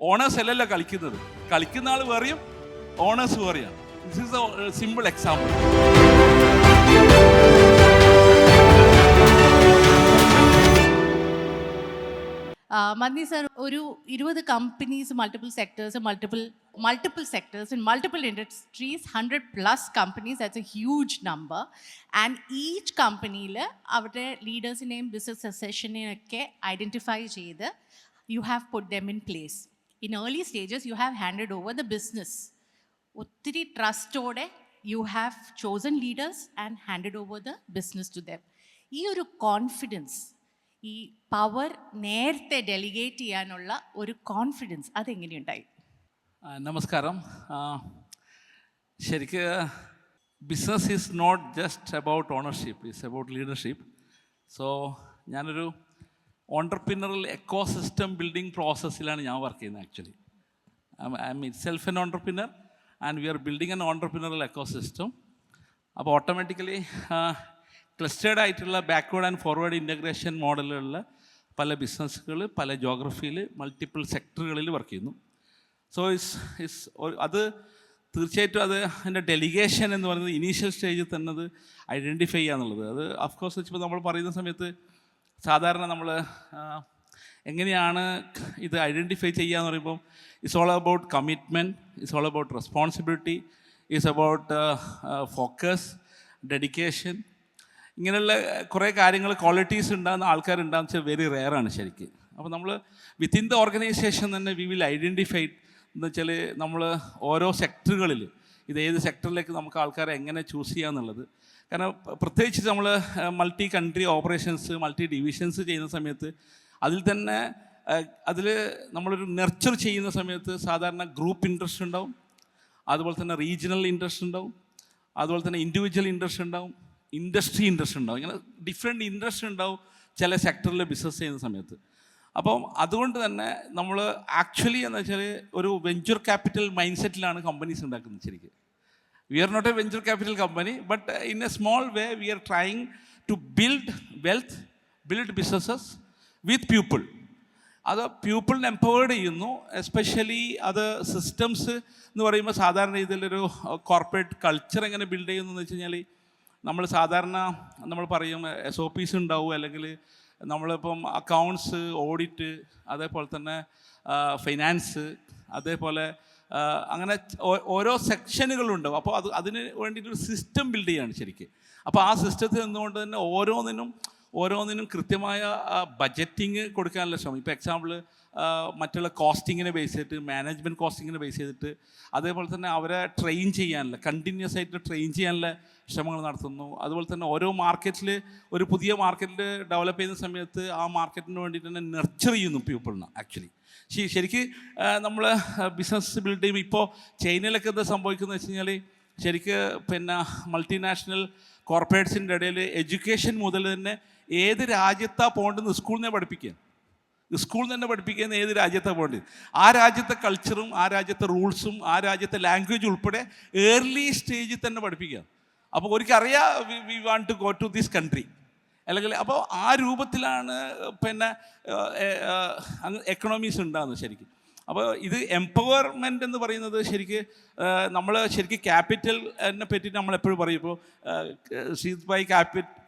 Owners അല്ലല്ലോ കളിക്കുന്നത്. കളിക്കുന്ന ആൾ വേറെയും ഓണേഴ്സ് വേറെയാണ്. This is a simple example. മന്നി സർ, ഒരു 20 companies, multiple sectors in multiple industries, 100+ companies, that's a huge number. And each companyയിൽ അവരുടെ ലീഡേഴ്സിനെയും ബിസിനസ് സക്സഷനെയും ഒക്കെ ഐഡൻറ്റിഫൈ ചെയ്ത് you have put them in place. In early stages you have handed over the business. ഒത്തിരി ട്രസ്റ്റോടെ you have chosen leaders and handed over the business to them. ഈ ഒരു confidence, ഈ power നേരത്തെ delegate ചെയ്യാനുള്ള ഒരു confidence അതെങ്ങനെയുണ്ടായി? നമസ്കാരം. ശരിക്ക് business is not just about ownership, is about leadership. So ഞാനൊരു ഓൺടർപ്രിനറൽ എക്കോസിസ്റ്റം ബിൽഡിംഗ് പ്രോസസ്സിലാണ് ഞാൻ വർക്ക് ചെയ്യുന്നത്. Actually I am itself an entrepreneur and we are building an entrepreneurial ecosystem. അപ്പോൾ ഓട്ടോമാറ്റിക്കലി ക്ലസ്റ്റേർഡ് ആയിട്ടുള്ള ബാക്ക്വേർഡ് ആൻഡ് ഫോർവേഡ് ഇൻ്റഗ്രേഷൻ മോഡലുകളിൽ പല ബിസിനസ്സുകൾ പല ജോഗ്രഫിയിൽ മൾട്ടിപ്പിൾ സെക്ടറുകളിൽ വർക്ക് ചെയ്യുന്നു. സോ അത് തീർച്ചയായിട്ടും അതിൻ്റെ ഡെലിഗേഷൻ എന്ന് പറയുന്നത് ഇനീഷ്യൽ സ്റ്റേജിൽ തന്നെ അത് ഐഡൻറ്റിഫൈ ചെയ്യുക എന്നുള്ളത്. അത് അഫ്കോഴ്സ് ഇപ്പോൾ നമ്മൾ പറയുന്ന സമയത്ത് സാധാരണ നമ്മൾ എങ്ങനെയാണ് ഇത് ഐഡൻറ്റിഫൈ ചെയ്യുക എന്ന് പറയുമ്പോൾ it's all about commitment, it's all about responsibility, it's about focus, dedication. ഇങ്ങനെയുള്ള കുറേ കാര്യങ്ങൾ, ക്വാളിറ്റീസ് ഉണ്ടാകുന്ന ആൾക്കാരുണ്ടാകുന്ന വെച്ചാൽ വെരി റെയറാണ് ശരിക്കും. അപ്പോൾ നമ്മൾ വിത്തിൻ ദ ഓർഗനൈസേഷൻ തന്നെ വി വിൽ ഐഡൻറ്റിഫൈ എന്ന് വെച്ചാൽ നമ്മൾ ഓരോ സെക്ടറുകളിൽ ഇത് ഏത് സെക്ടറിലേക്ക് നമുക്ക് ആൾക്കാരെ എങ്ങനെ ചൂസ് ചെയ്യുക എന്നുള്ളത്. കാരണം പ്രത്യേകിച്ച് നമ്മൾ multi country operations, multi divisions ചെയ്യുന്ന സമയത്ത് അതിൽ നമ്മളൊരു നെർച്ചർ ചെയ്യുന്ന സമയത്ത് സാധാരണ ഗ്രൂപ്പ് ഇൻട്രസ്റ്റ് ഉണ്ടാവും, അതുപോലെ തന്നെ റീജിയണൽ ഇൻട്രസ്റ്റ് ഉണ്ടാവും, അതുപോലെ തന്നെ ഇൻഡിവിജ്വൽ ഇൻട്രസ്റ്റ് ഉണ്ടാവും, ഇൻഡസ്ട്രി ഇൻട്രസ്റ്റ് ഉണ്ടാവും. ഇങ്ങനെ ഡിഫറെൻറ്റ് ഇൻട്രസ്റ്റ് ഉണ്ടാവും ചില സെക്ടറിൽ ബിസിനസ് ചെയ്യുന്ന സമയത്ത്. അപ്പം അതുകൊണ്ട് തന്നെ നമ്മൾ ആക്ച്വലി എന്ന് വെച്ചാൽ ഒരു വെഞ്ചർ ക്യാപിറ്റൽ മൈൻഡ് സെറ്റിലാണ് കമ്പനീസ് ഉണ്ടാക്കുന്നത് ശരിക്കും. We are not a venture capital company, but in a small way we are trying to build wealth, build businesses with people. അത് പീപ്പിളിനെ എംപവേർഡ് ചെയ്യുന്നു. എസ്പെഷ്യലി അത് സിസ്റ്റംസ് എന്ന് പറയുമ്പോൾ സാധാരണ രീതിയിലൊരു കോർപ്പറേറ്റ് കൾച്ചർ എങ്ങനെ ബിൽഡ് ചെയ്യുന്നു എന്ന് വെച്ച് കഴിഞ്ഞാൽ നമ്മൾ സാധാരണ നമ്മൾ പറയും SOPs ഉണ്ടാവും, അല്ലെങ്കിൽ നമ്മളിപ്പം അക്കൗണ്ട്സ്, ഓഡിറ്റ്, അതേപോലെ തന്നെ ഫൈനാൻസ്, അതേപോലെ അങ്ങനെ ഓരോ സെക്ഷനുകളുണ്ടാവും. അപ്പോൾ അതിന് വേണ്ടിയിട്ടൊരു സിസ്റ്റം ബിൽഡ് ചെയ്യാണ് ശരിക്കും. അപ്പോൾ ആ സിസ്റ്റത്തിൽ നിന്നുകൊണ്ട് തന്നെ ഓരോന്നിനും കൃത്യമായ ബജറ്റിങ് കൊടുക്കാനുള്ള ശ്രമം. ഇപ്പോൾ എക്സാമ്പിൾ മറ്റുള്ള കോസ്റ്റിങ്ങിനെ ബേസ് ചെയ്തിട്ട്, മാനേജ്മെൻറ്റ് കോസ്റ്റിങ്ങിനെ ബേസ് ചെയ്തിട്ട്, അതേപോലെ തന്നെ അവരെ ട്രെയിൻ ചെയ്യാനുള്ള, കണ്ടിന്യൂസ് ആയിട്ട് ട്രെയിൻ ചെയ്യാനുള്ള ശ്രമങ്ങൾ നടത്തുന്നു. അതുപോലെ തന്നെ ഓരോ മാർക്കറ്റിൽ, ഒരു പുതിയ മാർക്കറ്റിൽ ഡെവലപ്പ് ചെയ്യുന്ന സമയത്ത് ആ മാർക്കറ്റിന് വേണ്ടിയിട്ട് തന്നെ നെർച്ചർ ചെയ്യുന്നു പീപ്പിളിന്. ആക്ച്വലി ശരിക്ക് നമ്മൾ ബിസിനസ് ബിൽഡ് ചെയ്യുമ്പോൾ ഇപ്പോൾ ചൈനയിലൊക്കെ എന്താ സംഭവിക്കുന്നത് വെച്ച് കഴിഞ്ഞാൽ ശരിക്ക് പിന്നെ മൾട്ടിനാഷണൽ കോർപ്പറേറ്റ്സിൻ്റെ ഇടയിൽ എഡ്യൂക്കേഷൻ മുതൽ തന്നെ ഏത് രാജ്യത്താണ് പോകേണ്ടതെന്ന് സ്കൂളിൽ നിന്ന് പഠിപ്പിക്കുന്ന ഏത് രാജ്യത്താണ് പോകേണ്ടത്, ആ രാജ്യത്തെ കൾച്ചറും ആ രാജ്യത്തെ റൂൾസും ആ രാജ്യത്തെ ലാംഗ്വേജ് ഉൾപ്പെടെ ഏർലി സ്റ്റേജിൽ തന്നെ പഠിപ്പിക്കുക. അപ്പോൾ ഒരിക്കറിയാം we want to go to this country, അല്ലെങ്കിൽ അപ്പോൾ ആ രൂപത്തിലാണ് പിന്നെ എക്കണോമീസ് ഉണ്ടാകുന്നത് ശരിക്കും. അപ്പോൾ ഇത് എംപവർമെൻ്റ് എന്ന് പറയുന്നത് ശരിക്ക് നമ്മൾ ശരിക്കും ക്യാപിറ്റലിനെ പറ്റി നമ്മളെപ്പോഴും പറയും. ഇപ്പോൾ ശ്രീത് ഭായ്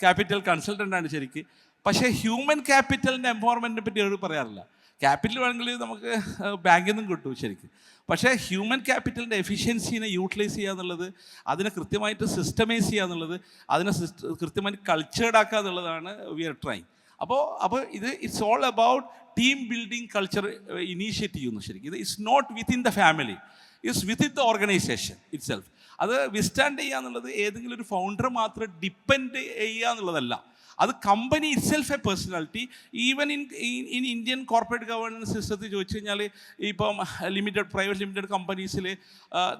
ക്യാപിറ്റൽ കൺസൾട്ടൻ്റാണ് ശരിക്ക്. പക്ഷേ ഹ്യൂമൻ ക്യാപിറ്റലിൻ്റെ എംപവർമെൻറ്റിനെ പറ്റി അവർ പറയാറില്ല. ക്യാപിറ്റൽ വേണമെങ്കിൽ നമുക്ക് ബാങ്കിൽ നിന്നും കിട്ടും ശരിക്കും. പക്ഷേ ഹ്യൂമൻ ക്യാപിറ്റലിൻ്റെ എഫിഷ്യൻസിനെ യൂട്ടിലൈസ് ചെയ്യുക എന്നുള്ളത്, അതിനെ കൃത്യമായിട്ട് സിസ്റ്റമൈസ് ചെയ്യുക എന്നുള്ളത്, അതിനെ കൃത്യമായിട്ട് കൾച്ചേർഡ് ആക്കുക എന്നുള്ളതാണ് വി ആർ ട്രൈങ്. അപ്പോൾ it's all about team building culture initiate ചെയ്യുന്നു ശരിക്കും. ഇത് it's not within the family, it's within the organization itself. അത് വിസ്റ്റാൻഡ് ചെയ്യുക എന്നുള്ളത് ഏതെങ്കിലും ഒരു ഫൗണ്ടർ മാത്രം ഡിപ്പെൻഡ് ചെയ്യുക എന്നുള്ളതല്ല. അത് company itself A personality. Even in Indian corporate governance സിസ്റ്റത്തിൽ ചോദിച്ചു കഴിഞ്ഞാൽ ഇപ്പം പ്രൈവറ്റ് ലിമിറ്റഡ് കമ്പനീസിൽ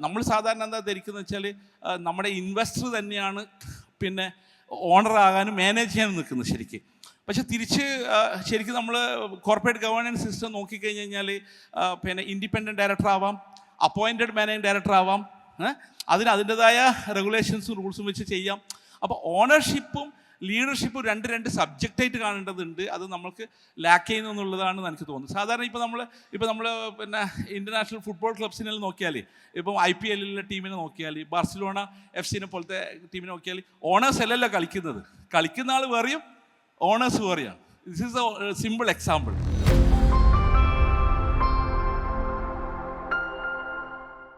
നമ്മൾ സാധാരണ എന്താ ധരിക്കുന്നത് വെച്ചാൽ നമ്മുടെ ഇൻവെസ്റ്റർ തന്നെയാണ് പിന്നെ ഓണറാകാനും മാനേജ് ചെയ്യാനും നിൽക്കുന്നത് ശരിക്കും. പക്ഷെ ശരിക്കും നമ്മൾ കോർപ്പറേറ്റ് ഗവേണൻസ് സിസ്റ്റം നോക്കിക്കഴിഞ്ഞ് കഴിഞ്ഞാൽ പിന്നെ ഇൻഡിപെൻഡൻറ്റ് ഡയറക്ടർ ആവാം, അപ്പോയിൻറ്റഡ് മാനേജിങ് ഡയറക്ടർ ആവാം, അതിൻ്റെതായ റെഗുലേഷൻസും റൂൾസും വെച്ച് ചെയ്യാം. അപ്പോൾ ഓണർഷിപ്പും ലീഡർഷിപ്പ് രണ്ട് സബ്ജക്റ്റായിട്ട് കാണേണ്ടതുണ്ട്. അത് നമ്മൾക്ക് ലാക്ക് ചെയ്യുന്നു എന്നുള്ളതാണെന്ന് എനിക്ക് തോന്നുന്നത്. സാധാരണ ഇപ്പോൾ നമ്മൾ പിന്നെ ഇൻ്റർനാഷണൽ ഫുട്ബോൾ ക്ലബ്സിനെല്ലാം നോക്കിയാൽ, ഇപ്പം IPL ടീമിനെ നോക്കിയാൽ, ബാർസിലോണ FC പോലത്തെ ടീമിനെ നോക്കിയാൽ ഓണേഴ്സ് അല്ലല്ലോ കളിക്കുന്നത്. കളിക്കുന്ന ആൾ വേറെയും ഓണേഴ്സ് വേറെയാണ്. This is a simple example.